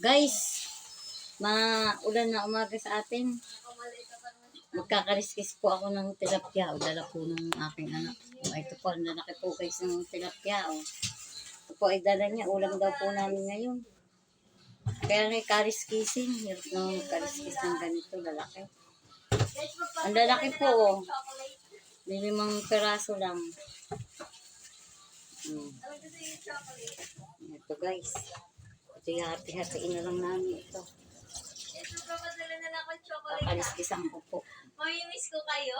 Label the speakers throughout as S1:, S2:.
S1: Guys, maulan na umaga sa atin. Magkakariskis po ako ng tilapia. O, dala po ng aking anak. O, ito po, ang lalaki po guys ng tilapia. O. Ito po ay dala niya. Ulam daw po namin ngayon. Kaya may kariskisin. Hirap na kariskis ng ganito, lalaki. Ang lalaki po, o. 5 peraso lang. Ito guys. Ito yung hati-hatiin na lang namin ito.
S2: Ito pa madala na lang ako chocolate.
S1: Kaliskisan ko po.
S2: Mamimiss ko kayo.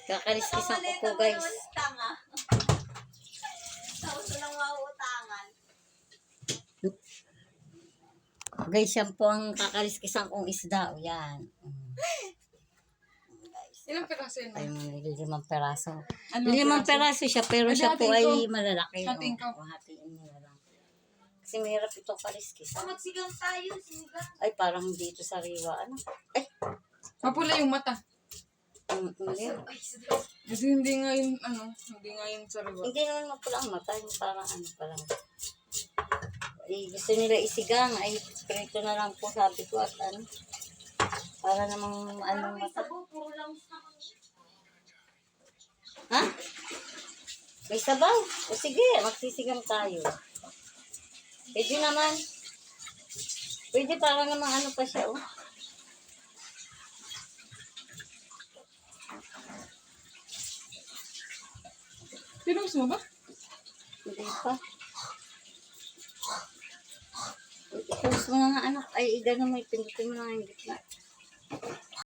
S1: Kakaliskisan ko po guys.
S2: Tanga. Tapos lang mauutangan.
S1: Guys, yan po ang kakaliskisan kong isda. O yan.
S3: Ilang piraso yun?
S1: Ay, 5 peraso.
S3: Ano
S1: 5 peraso siya, pero siya po ay malalaki.
S3: Hatiin ko.
S1: O, hatiin mo na lang. Kasi mahirap itong kaliskisan.
S2: Magsigang tayo, sinigang.
S1: Ay, parang dito sa riwa. Ano? Ay,
S3: Mapula yung mata.
S1: hindi.
S3: Kasi hindi nga yun, hindi nga yun sa riba.
S1: Hindi naman mapula ang mata. Yung parang ano pa lang. Ay, gusto nila isigang. Ay, prito na lang po sabi ko at ano. Para namang anong mata.
S2: Puro lang sa
S1: Ha? May sabaw? O sige, magsisigang tayo. Pwede naman. Pwede para namang ano pa siya, oh.
S3: Pinuhos mo ba?
S1: Hindi pa. Ipos mo na nga anak. Ay, gano'n mo, ipindutin mo na nga yung gitna.